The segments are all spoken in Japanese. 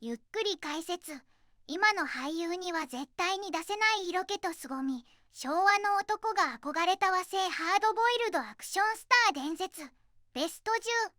ゆっくり解説。今の俳優には絶対に出せない色気と凄み、昭和の男が憧れた和製ハードボイルドアクションスター伝説ベスト10。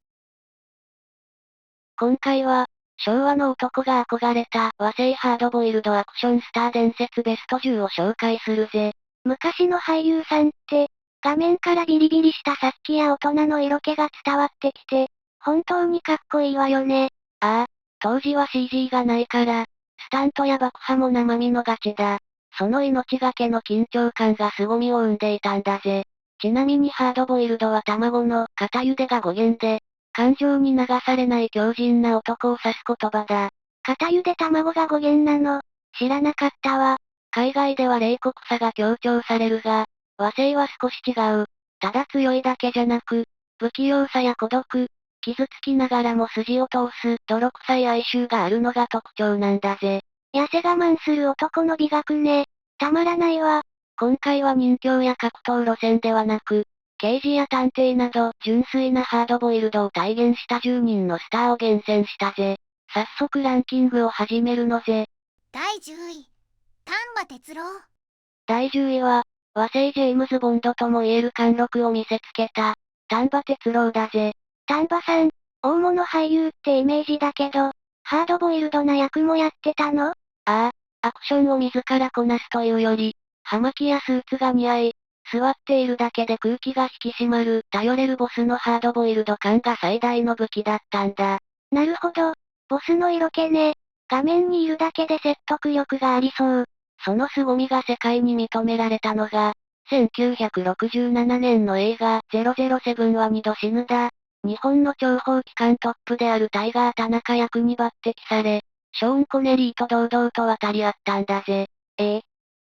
今回は、昭和の男が憧れた和製ハードボイルドアクションスター伝説ベスト10を紹介するぜ。昔の俳優さんって、画面からビリビリした殺気や大人の色気が伝わってきて、本当にかっこいいわよね。ああ、当時は CG がないから、スタントや爆破も生身のガチだ。その命がけの緊張感が凄みを生んでいたんだぜ。ちなみにハードボイルドは卵の片茹でが語源で、感情に流されない強靭な男を指す言葉だ。片茹で卵が語源なの。知らなかったわ。海外では冷酷さが強調されるが、和製は少し違う。ただ強いだけじゃなく、不器用さや孤独、傷つきながらも筋を通す泥臭い哀愁があるのが特徴なんだぜ。痩せ我慢する男の美学ね。たまらないわ。今回は人形や格闘路線ではなく、刑事や探偵など純粋なハードボイルドを体現した10人のスターを厳選したぜ。早速ランキングを始めるのぜ。第10位、丹波哲郎。第10位は、和製ジェームズ・ボンドとも言える貫禄を見せつけた、丹波哲郎だぜ。丹波さん、大物俳優ってイメージだけど、ハードボイルドな役もやってたの？ああ、アクションを自らこなすというより、葉巻やスーツが似合い、座っているだけで空気が引き締まる、頼れるボスのハードボイルド感が最大の武器だったんだ。なるほど。ボスの色気ね。画面にいるだけで説得力がありそう。その凄みが世界に認められたのが、1967年の映画007は二度死ぬだ。日本の諜報機関トップであるタイガー田中役に抜擢され、ショーン・コネリーと堂々と渡り合ったんだぜ。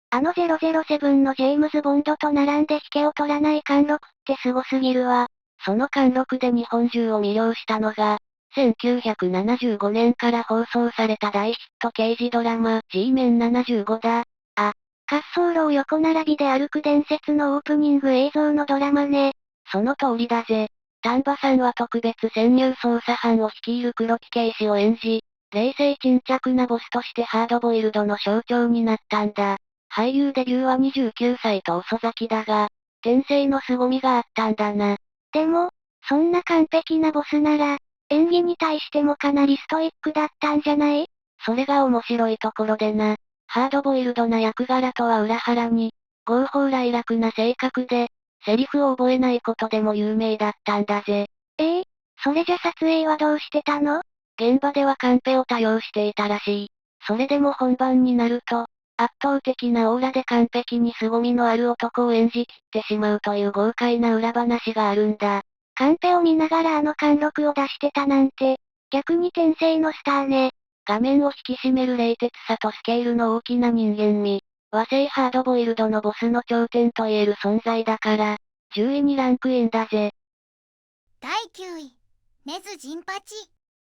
あの007のジェームズ・ボンドと並んで引けを取らない貫禄ってすごすぎるわ。その貫禄で日本中を魅了したのが、1975年から放送された大ヒット刑事ドラマ G メン75だ。滑走路を横並びで歩く伝説のオープニング映像のドラマね。その通りだぜ。丹波さんは特別潜入捜査班を率いる黒木警視を演じ、冷静沈着なボスとしてハードボイルドの象徴になったんだ。俳優デビューは29歳と遅咲きだが、天性の凄みがあったんだな。でも、そんな完璧なボスなら、演技に対してもかなりストイックだったんじゃない？それが面白いところでな。ハードボイルドな役柄とは裏腹に、豪放磊落な性格で、セリフを覚えないことでも有名だったんだぜ。それじゃ撮影はどうしてたの？現場ではカンペを多用していたらしい。それでも本番になると、圧倒的なオーラで完璧に凄みのある男を演じきってしまうという豪快な裏話があるんだ。カンペを見ながらあの貫禄を出してたなんて、逆に天性のスターね。画面を引き締める冷徹さとスケールの大きな人間味。和製ハードボイルドのボスの頂点と言える存在だから、10位にランクインだぜ。第9位、根津陣八。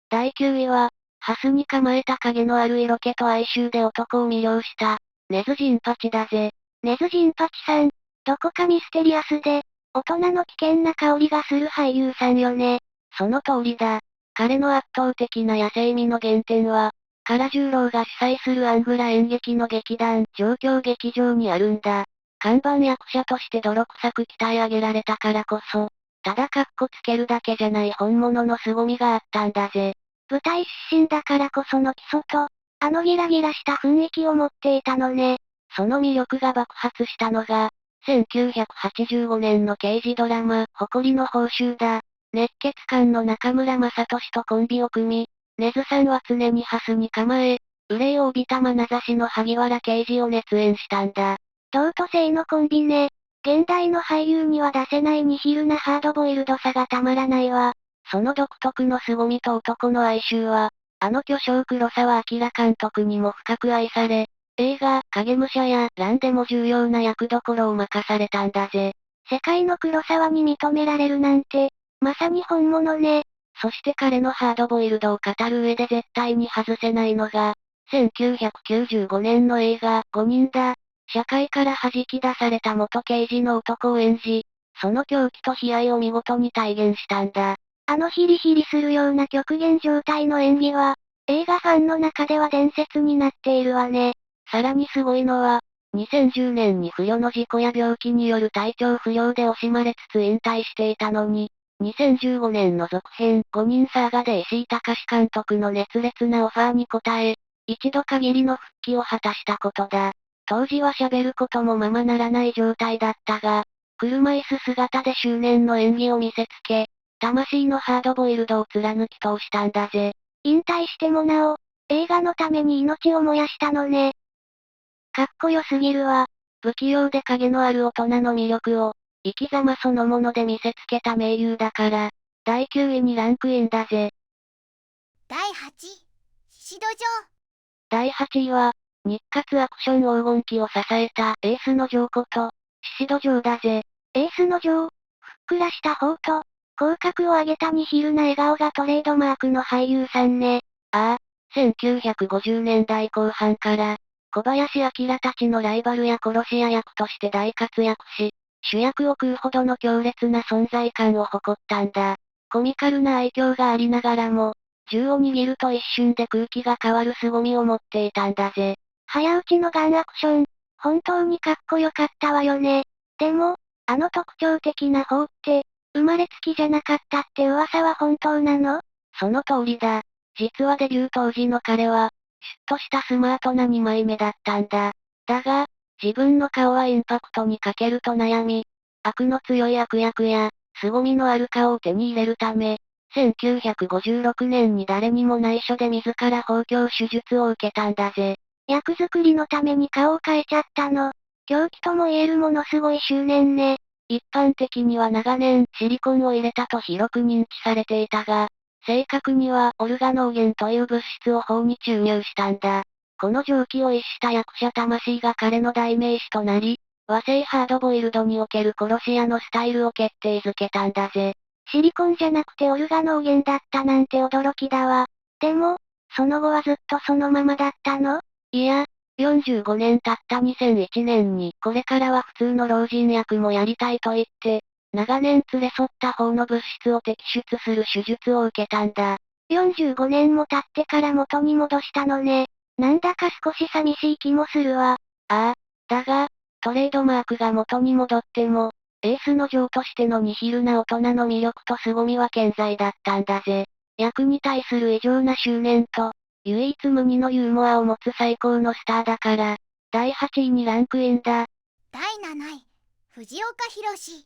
第9位は、ハスに構えた影のある色気と哀愁で男を魅了した、根津陣八だぜ。根津陣八さん、どこかミステリアスで、大人の危険な香りがする俳優さんよね。その通りだ。彼の圧倒的な野生味の原点は、唐十郎が主催するアングラ演劇の劇団、状況劇場にあるんだ。看板役者として泥臭く鍛え上げられたからこそ、ただカッコつけるだけじゃない本物の凄みがあったんだぜ。舞台出身だからこその基礎と、あのギラギラした雰囲気を持っていたのね。その魅力が爆発したのが、1985年の刑事ドラマ、誇りの報酬だ。熱血漢の中村雅俊とコンビを組み、根津さんは常にハスに構え、憂いを帯びた眼差しの萩原刑事を熱演したんだ。銅と製のコンビね。現代の俳優には出せないニヒルなハードボイルドさがたまらないわ。その独特の凄みと男の哀愁は、あの巨匠黒澤明監督にも深く愛され、映画、影武者やランでも重要な役どころを任されたんだぜ。世界の黒沢に認められるなんて、まさに本物ね。そして彼のハードボイルドを語る上で絶対に外せないのが、1995年の映画、5人だ。社会から弾き出された元刑事の男を演じ、その狂気と悲哀を見事に体現したんだ。あのヒリヒリするような極限状態の演技は、映画ファンの中では伝説になっているわね。さらにすごいのは、2010年に不慮の事故や病気による体調不良で惜しまれつつ引退していたのに、2015年の続編、5人サーガで石井隆監督の熱烈なオファーに応え、一度限りの復帰を果たしたことだ。当時は喋ることもままならない状態だったが、車椅子姿で執念の演技を見せつけ、魂のハードボイルドを貫き通したんだぜ。引退してもなお、映画のために命を燃やしたのね。かっこよすぎるわ。不器用で影のある大人の魅力を、生き様そのもので見せつけた名優だから、第9位にランクインだぜ。第8位、シドジ第8位は、日活アクション黄金期を支えたエースのジョーこと、シシドジョーだぜ。エースのジョー、ふっくらした方と、口角を上げたニヒルな笑顔がトレードマークの俳優さんね。ああ、1950年代後半から、小林明たちのライバルや殺し屋役として大活躍し、主役を食うほどの強烈な存在感を誇ったんだ。コミカルな愛嬌がありながらも、銃を握ると一瞬で空気が変わる凄みを持っていたんだぜ。早打ちのガンアクション、本当にかっこよかったわよね。でも、あの特徴的な方って、生まれつきじゃなかったって噂は本当なの？その通りだ。実はデビュー当時の彼は、シュッとしたスマートな2枚目だったんだ。だが、自分の顔はインパクトに欠けると悩み、悪の強い悪役や、凄みのある顔を手に入れるため、1956年に誰にも内緒で自ら包協手術を受けたんだぜ。役作りのために顔を変えちゃったの。狂気とも言えるものすごい執念ね。一般的には長年、シリコンを入れたと広く認知されていたが、正確にはオルガノーゲンという物質を頬に注入したんだ。この蒸気を逸した役者魂が彼の代名詞となり、和製ハードボイルドにおける殺し屋のスタイルを決定づけたんだぜ。シリコンじゃなくてオルガノーゲンだったなんて驚きだわ。でも、その後はずっとそのままだったの？いや、45年経った2001年にこれからは普通の老人役もやりたいと言って、長年連れ添った方の物質を摘出する手術を受けたんだ。45年も経ってから元に戻したのね。なんだか少し寂しい気もするわ。ああ、だが、トレードマークが元に戻っても、エースのジョーとしてのニヒルな大人の魅力と凄みは健在だったんだぜ。役に対する異常な執念と、唯一無二のユーモアを持つ最高のスターだから、第8位にランクインだ。第7位、藤岡弘。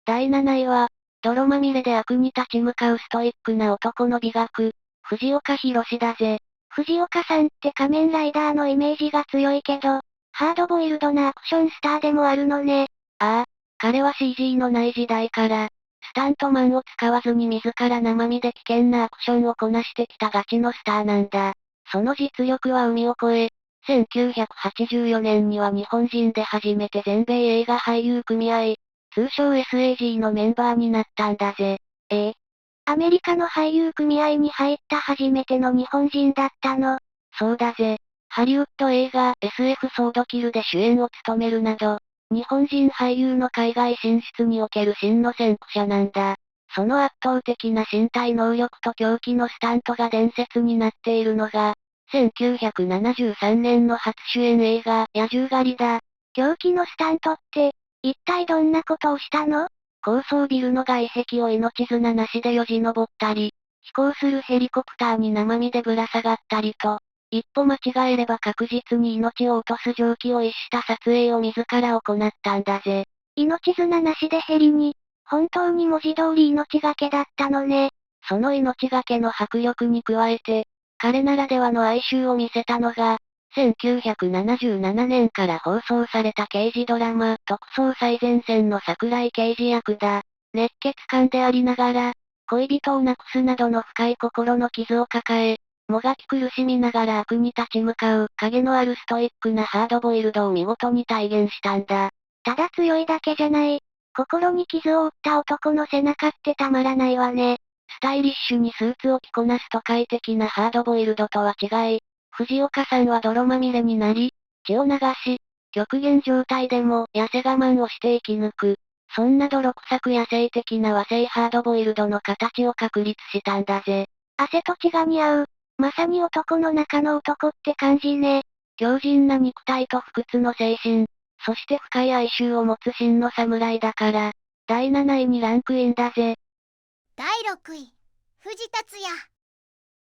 第7位は、泥まみれで悪に立ち向かうストイックな男の美学、藤岡弘だぜ。藤岡さんって仮面ライダーのイメージが強いけど、ハードボイルドなアクションスターでもあるのね。ああ、彼は CG のない時代から、スタントマンを使わずに自ら生身で危険なアクションをこなしてきたガチのスターなんだ。その実力は海を越え、1984年には日本人で初めて全米映画俳優組合、通称 SAG のメンバーになったんだぜ。アメリカの俳優組合に入った初めての日本人だったの。そうだぜ。ハリウッド映画 SF ソードキルで主演を務めるなど、日本人俳優の海外進出における真の先駆者なんだ。その圧倒的な身体能力と狂気のスタントが伝説になっているのが、1973年の初主演映画、野獣狩りだ。狂気のスタントって、一体どんなことをしたの？高層ビルの外壁を命綱なしでよじ登ったり、飛行するヘリコプターに生身でぶら下がったりと、一歩間違えれば確実に命を落とす蒸気を逸した撮影を自ら行ったんだぜ。命綱なしでヘリに、本当に文字通り命がけだったのね。その命がけの迫力に加えて、彼ならではの哀愁を見せたのが、1977年から放送された刑事ドラマ、特捜最前線の桜井刑事役だ。熱血漢でありながら、恋人を亡くすなどの深い心の傷を抱え、もがき苦しみながら悪に立ち向かう影のあるストイックなハードボイルドを見事に体現したんだ。ただ強いだけじゃない。心に傷を負った男の背中ってたまらないわね。スタイリッシュにスーツを着こなす都会的なハードボイルドとは違い、藤岡さんは泥まみれになり、血を流し、極限状態でも痩せ我慢をして生き抜く。そんな泥臭く野生的な和製ハードボイルドの形を確立したんだぜ。汗と血が似合う。まさに男の中の男って感じね。強靭な肉体と不屈の精神、そして深い哀愁を持つ真の侍だから、第7位にランクインだぜ。第6位、藤達也。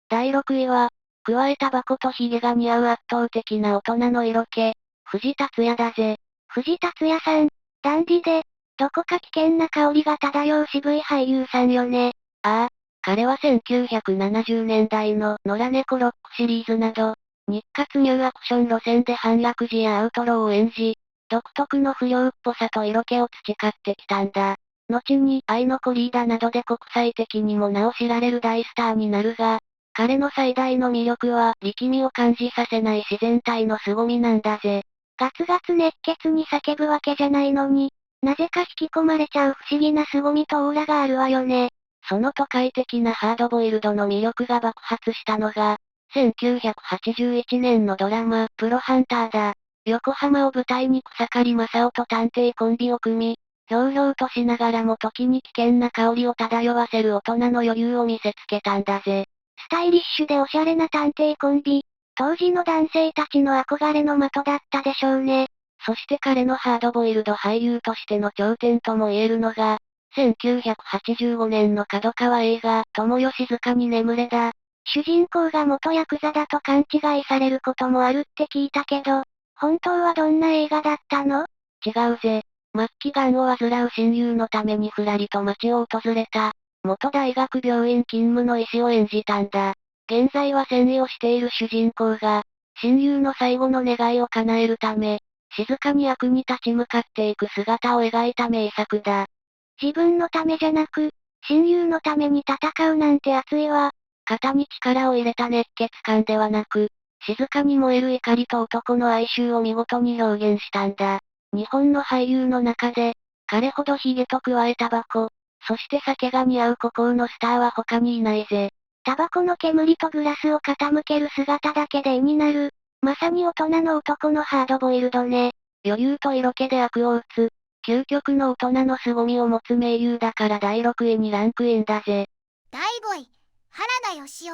第6位は、加えタバコとヒゲが似合う圧倒的な大人の色気、藤達也だぜ。藤達也さん、ダンディで、どこか危険な香りが漂う渋い俳優さんよね。ああ、彼は1970年代の野良猫ロックシリーズなど、日活ニューアクション路線で反落時やアウトローを演じ、独特の不良っぽさと色気を培ってきたんだ。後に愛のコリーダなどで国際的にも名を知られる大スターになるが、彼の最大の魅力は力みを感じさせない自然体の凄みなんだぜ。ガツガツ熱血に叫ぶわけじゃないのに、なぜか引き込まれちゃう不思議な凄みとオーラがあるわよね。その都会的なハードボイルドの魅力が爆発したのが、1981年のドラマ、プロハンターだ。横浜を舞台に草刈正雄と探偵コンビを組み、ひょうひょうとしながらも時に危険な香りを漂わせる大人の余裕を見せつけたんだぜ。スタイリッシュでおしゃれな探偵コンビ。当時の男性たちの憧れの的だったでしょうね。そして彼のハードボイルド俳優としての頂点とも言えるのが、1985年の角川映画、友よ静かに眠れだ。主人公が元ヤクザだと勘違いされることもあるって聞いたけど、本当はどんな映画だったの？違うぜ。末期癌を患う親友のためにふらりと街を訪れた、元大学病院勤務の医師を演じたんだ。現在は戦医をしている主人公が、親友の最後の願いを叶えるため、静かに悪に立ち向かっていく姿を描いた名作だ。自分のためじゃなく、親友のために戦うなんて熱いわ。肩に力を入れた熱血感ではなく、静かに燃える怒りと男の哀愁を見事に表現したんだ。日本の俳優の中で、彼ほどヒゲと加えタバコ、そして酒が似合う孤高のスターは他にいないぜ。タバコの煙とグラスを傾ける姿だけで絵になる。まさに大人の男のハードボイルドね。余裕と色気で悪を打つ、究極の大人の凄みを持つ名優だから第6位にランクインだぜ。第5位、原田芳雄。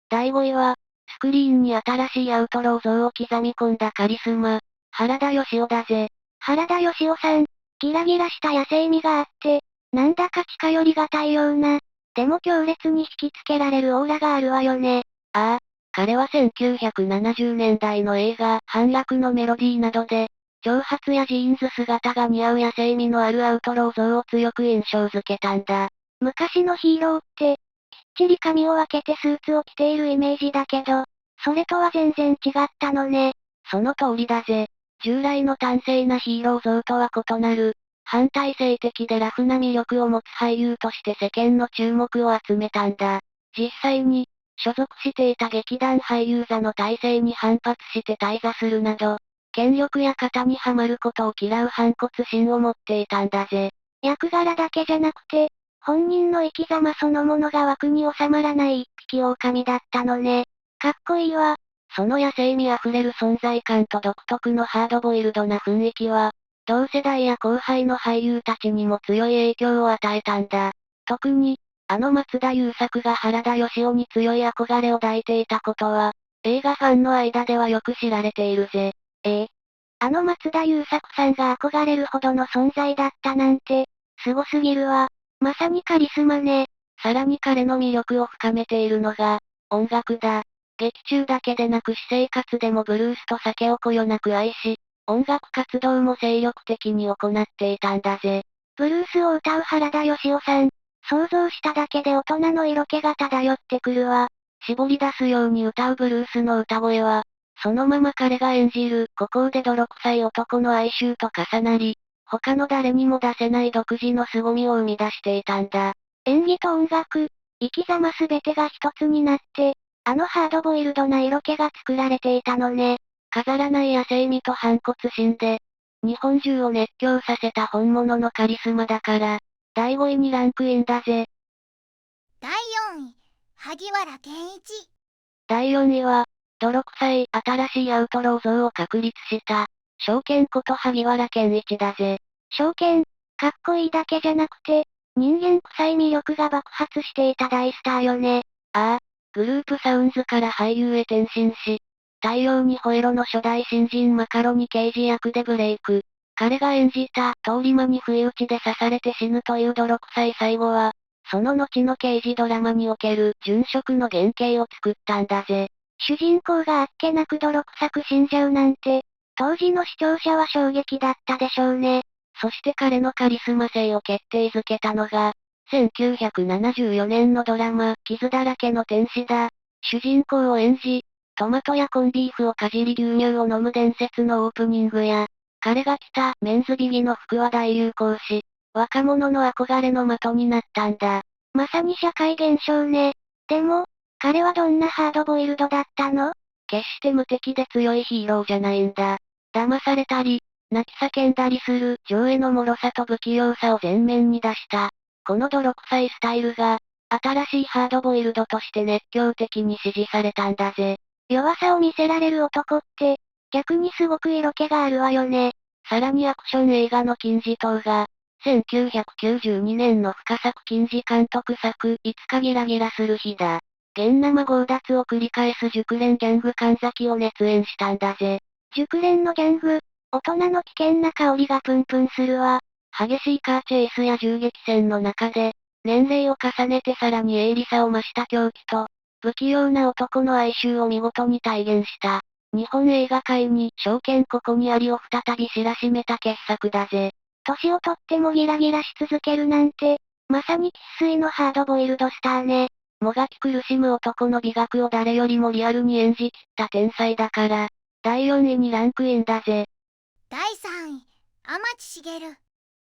第5位は、スクリーンに新しいアウトロー像を刻み込んだカリスマ、原田芳雄だぜ。原田芳雄さん、ギラギラした野生味があって、なんだか近寄りがたいような、でも強烈に引きつけられるオーラがあるわよね。ああ、彼は1970年代の映画、反落のメロディーなどで、長髪やジーンズ姿が似合う野生味のあるアウトロー像を強く印象づけたんだ。昔のヒーローって、きっちり髪を分けてスーツを着ているイメージだけど、それとは全然違ったのね。その通りだぜ。従来の端正なヒーロー像とは異なる、反体制的でラフな魅力を持つ俳優として世間の注目を集めたんだ。実際に、所属していた劇団俳優座の体制に反発して退座するなど、権力や型にはまることを嫌う反骨心を持っていたんだぜ。役柄だけじゃなくて、本人の生き様そのものが枠に収まらない一匹狼だったのね。かっこいいわ。その野生味あふれる存在感と独特のハードボイルドな雰囲気は、同世代や後輩の俳優たちにも強い影響を与えたんだ。特に、あの松田優作が原田芳雄に強い憧れを抱いていたことは、映画ファンの間ではよく知られているぜ。あの松田優作さんが憧れるほどの存在だったなんて、すごすぎるわ。まさにカリスマね。さらに彼の魅力を深めているのが、音楽だ。劇中だけでなく私生活でもブルースと酒をこよなく愛し、音楽活動も精力的に行っていたんだぜ。ブルースを歌う原田芳雄さん、想像しただけで大人の色気が漂ってくるわ。絞り出すように歌うブルースの歌声は、そのまま彼が演じる孤高で泥臭い男の哀愁と重なり、他の誰にも出せない独自の凄みを生み出していたんだ。演技と音楽、生き様すべてが一つになって、あのハードボイルドな色気が作られていたのね。飾らない野生味と反骨心で、日本中を熱狂させた本物のカリスマだから、第5位にランクインだぜ。第4位、萩原健一。第4位は、泥臭い新しいアウトロー像を確立した、証券こと萩原健一だぜ。証券、かっこいいだけじゃなくて、人間臭い魅力が爆発していた大スターよね。ああ、グループサウンズから俳優へ転身し、太陽にほえろの初代新人マカロニ刑事役でブレイク。彼が演じた、通り魔に不意打ちで刺されて死ぬという泥臭い最後は、その後の刑事ドラマにおける、殉職の原型を作ったんだぜ。主人公があっけなく泥臭く死んじゃうなんて、当時の視聴者は衝撃だったでしょうね。そして彼のカリスマ性を決定づけたのが、1974年のドラマ、傷だらけの天使だ。主人公を演じ、トマトやコンビーフをかじり牛乳を飲む伝説のオープニングや、彼が着たメンズビギの服は大流行し、若者の憧れの的になったんだ。まさに社会現象ね。でも、彼はどんなハードボイルドだったの？決して無敵で強いヒーローじゃないんだ。騙されたり、泣き叫んだりする情への脆さと不器用さを前面に出した。この泥臭いスタイルが、新しいハードボイルドとして熱狂的に支持されたんだぜ。弱さを見せられる男って、逆にすごく色気があるわよね。さらにアクション映画の金字塔が、1992年の深作金次監督作、いつかギラギラする日だ。現生強奪を繰り返す熟練ギャング神崎を熱演したんだぜ。熟練のギャング、大人の危険な香りがプンプンするわ。激しいカーチェイスや銃撃戦の中で、年齢を重ねてさらに鋭利さを増した狂気と、不器用な男の哀愁を見事に体現した。日本映画界に、証券ここにありを再び知らしめた傑作だぜ。年をとってもギラギラし続けるなんて、まさに生粋のハードボイルドスターね。もがき苦しむ男の美学を誰よりもリアルに演じきった天才だから、第4位にランクインだぜ。第3位、天地茂。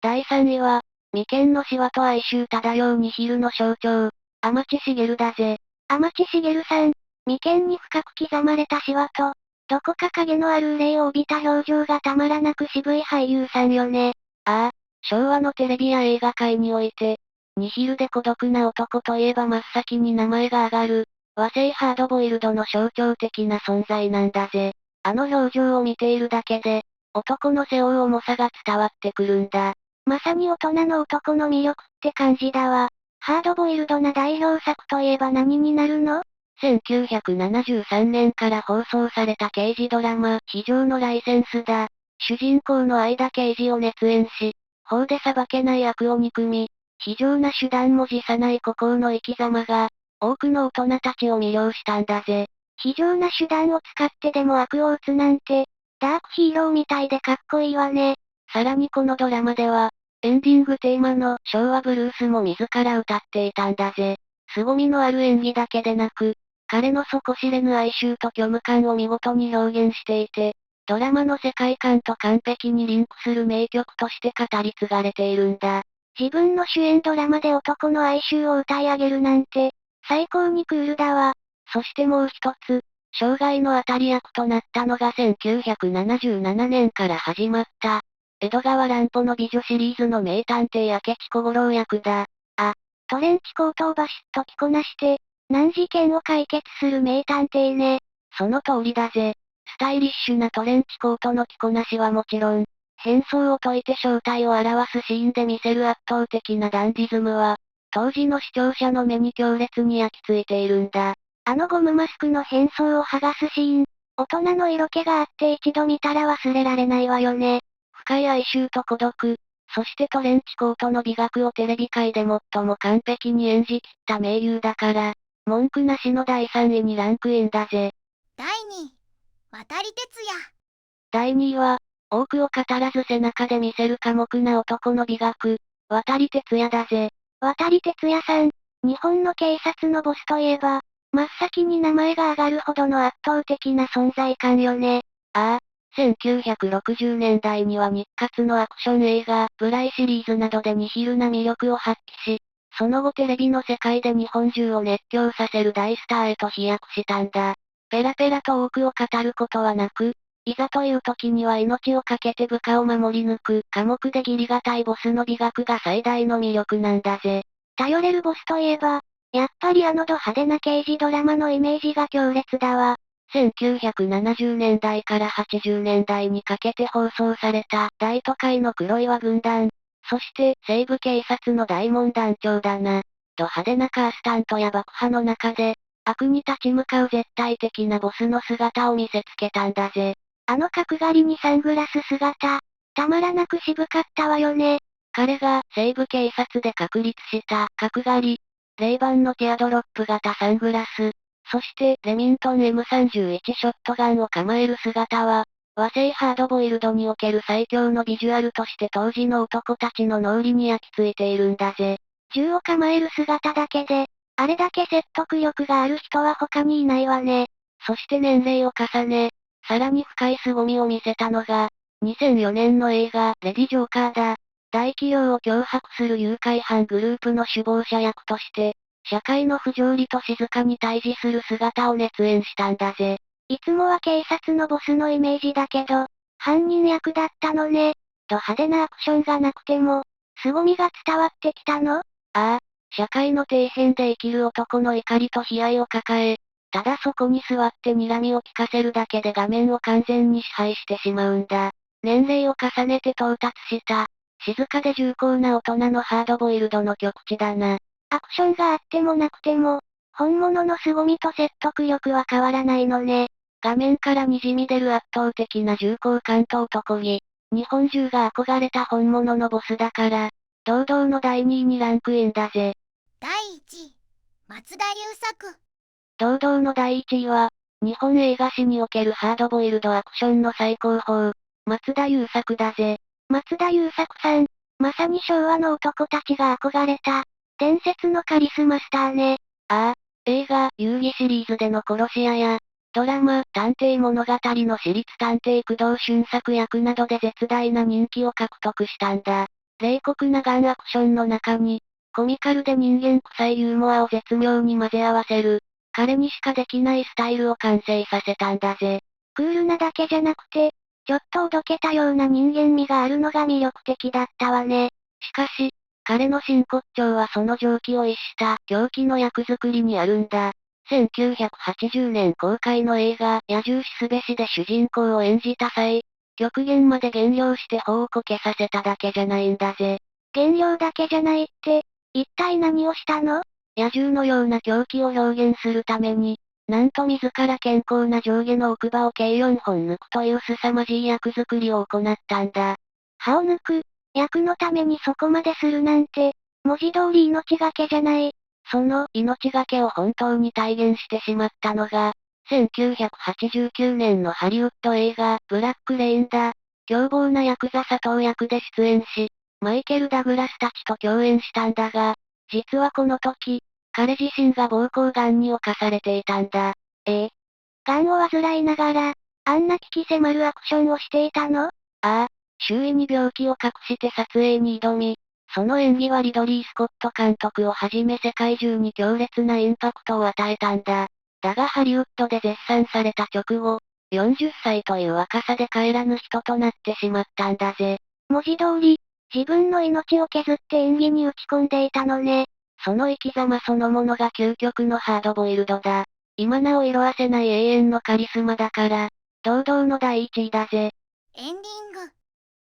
第3位は、眉間のシワと哀愁漂うニヒルの象徴、天地茂だぜ。天地茂さん、眉間に深く刻まれたシワと、どこか影のある憂いを帯びた表情がたまらなく渋い俳優さんよね。ああ、昭和のテレビや映画界において、ニヒルで孤独な男といえば真っ先に名前が挙がる、和製ハードボイルドの象徴的な存在なんだぜ。あの表情を見ているだけで、男の背負う重さが伝わってくるんだ。まさに大人の男の魅力って感じだわ。ハードボイルドな代表作といえば何になるの？ 1973年から放送された刑事ドラマ、非常のライセンスだ。主人公の相田刑事を熱演し、法で裁けない悪を憎み、非常な手段も辞さない孤高の生き様が、多くの大人たちを魅了したんだぜ。非常な手段を使ってでも悪を打つなんて、ダークヒーローみたいでかっこいいわね。さらにこのドラマでは、エンディングテーマの昭和ブルースも自ら歌っていたんだぜ。凄みのある演技だけでなく、彼の底知れぬ哀愁と虚無感を見事に表現していて、ドラマの世界観と完璧にリンクする名曲として語り継がれているんだ。自分の主演ドラマで男の哀愁を歌い上げるなんて、最高にクールだわ。そしてもう一つ、生涯の当たり役となったのが1977年から始まった、江戸川乱歩の美女シリーズの名探偵明智小五郎役だ。トレンチコートをバシッと着こなして、難事件を解決する名探偵ね。その通りだぜ。スタイリッシュなトレンチコートの着こなしはもちろん、変装を解いて正体を表すシーンで見せる圧倒的なダンディズムは、当時の視聴者の目に強烈に焼き付いているんだ。あのゴムマスクの変装を剥がすシーン、大人の色気があって一度見たら忘れられないわよね。深い哀愁と孤独、そしてトレンチコートの美学をテレビ界で最も完璧に演じきった名優だから、文句なしの第3位にランクインだぜ。第2位、渡哲也。第2位は、多くを語らず背中で見せる寡黙な男の美学、渡哲也だぜ。渡哲也さん、日本の警察のボスといえば、真っ先に名前が挙がるほどの圧倒的な存在感よね。ああ、1960年代には日活のアクション映画、ブライシリーズなどでニヒルな魅力を発揮し、その後テレビの世界で日本中を熱狂させる大スターへと飛躍したんだ。ペラペラと多くを語ることはなく、いざという時には命を懸けて部下を守り抜く、寡黙で義理がたいボスの美学が最大の魅力なんだぜ。頼れるボスといえば、やっぱりあのド派手な刑事ドラマのイメージが強烈だわ。1970年代から80年代にかけて放送された大都会の黒岩軍団、そして西部警察の大門団長だな。ド派手なカースタントや爆破の中で、悪に立ち向かう絶対的なボスの姿を見せつけたんだぜ。あの角刈りにサングラス姿、たまらなく渋かったわよね。彼が西部警察で確立した角刈り、レイバンのティアドロップ型サングラス、そしてレミントン M31 ショットガンを構える姿は、和製ハードボイルドにおける最強のビジュアルとして当時の男たちの脳裏に焼き付いているんだぜ。銃を構える姿だけで、あれだけ説得力がある人は他にいないわね。そして年齢を重ね、さらに深い凄みを見せたのが、2004年の映画、レディ・ジョーカーだ。大企業を脅迫する誘拐犯グループの首謀者役として、社会の不条理と静かに対峙する姿を熱演したんだぜ。いつもは警察のボスのイメージだけど、犯人役だったのね。派手なアクションがなくても、凄みが伝わってきたの？ああ、社会の底辺で生きる男の怒りと悲哀を抱え、ただそこに座って睨みを聞かせるだけで画面を完全に支配してしまうんだ。年齢を重ねて到達した、静かで重厚な大人のハードボイルドの極致だな。アクションがあってもなくても、本物の凄みと説得力は変わらないのね。画面から滲み出る圧倒的な重厚感と男気。日本中が憧れた本物のボスだから、堂々の第2位にランクインだぜ。第1位、松田優作。堂々の第1位は、日本映画史におけるハードボイルドアクションの最高峰、松田優作だぜ。松田優作さん、まさに昭和の男たちが憧れた、伝説のカリスマスターね。ああ、映画、遊戯シリーズでの殺し屋や、ドラマ、探偵物語の私立探偵工藤俊作役などで絶大な人気を獲得したんだ。冷酷なガンアクションの中に、コミカルで人間臭いユーモアを絶妙に混ぜ合わせる、彼にしかできないスタイルを完成させたんだぜ。クールなだけじゃなくて、ちょっとおどけたような人間味があるのが魅力的だったわね。しかし、彼の真骨頂はその常軌を逸した狂気の役作りにあるんだ。1980年公開の映画、野獣しすべしで主人公を演じた際、極限まで減量して頬をこけさせただけじゃないんだぜ。減量だけじゃないって、一体何をしたの？野獣のような狂気を表現するために、なんと自ら健康な上下の奥歯を計4本抜くという凄まじい役作りを行ったんだ。歯を抜く、役のためにそこまでするなんて、文字通り命がけじゃない。その命がけを本当に体現してしまったのが、1989年のハリウッド映画、ブラックレインだ。凶暴なヤクザ佐藤役で出演し、マイケル・ダグラスたちと共演したんだが、実はこの時、彼自身が膀胱癌に侵されていたんだ。癌を患いながら、あんな鬼気迫るアクションをしていたの？ああ、周囲に病気を隠して撮影に挑み、その演技はリドリー・スコット監督をはじめ世界中に強烈なインパクトを与えたんだ。だがハリウッドで絶賛された直後、40歳という若さで帰らぬ人となってしまったんだぜ。文字通り、自分の命を削って演技に打ち込んでいたのね。その生き様そのものが究極のハードボイルドだ。今なお色褪せない永遠のカリスマだから、堂々の第1位だぜ。エンディング。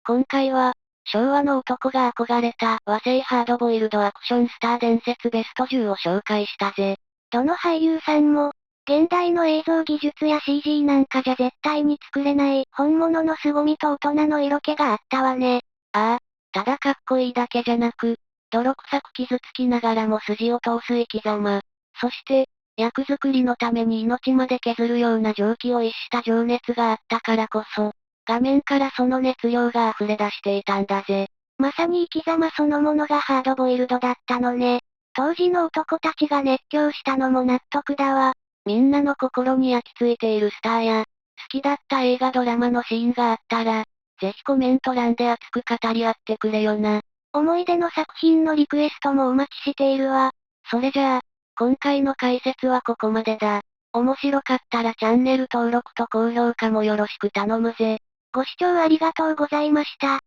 今回は、昭和の男が憧れた和製ハードボイルドアクションスター伝説ベスト10を紹介したぜ。どの俳優さんも、現代の映像技術や CG なんかじゃ絶対に作れない本物の凄みと大人の色気があったわね。ああ、ただかっこいいだけじゃなく、泥臭く傷つきながらも筋を通す生き様。そして、役作りのために命まで削るような常軌を逸した情熱があったからこそ、画面からその熱量が溢れ出していたんだぜ。まさに生き様そのものがハードボイルドだったのね。当時の男たちが熱狂したのも納得だわ。みんなの心に焼き付いているスターや、好きだった映画ドラマのシーンがあったら、ぜひコメント欄で熱く語り合ってくれよな。思い出の作品のリクエストもお待ちしているわ。それじゃあ、今回の解説はここまでだ。面白かったらチャンネル登録と高評価もよろしく頼むぜ。ご視聴ありがとうございました。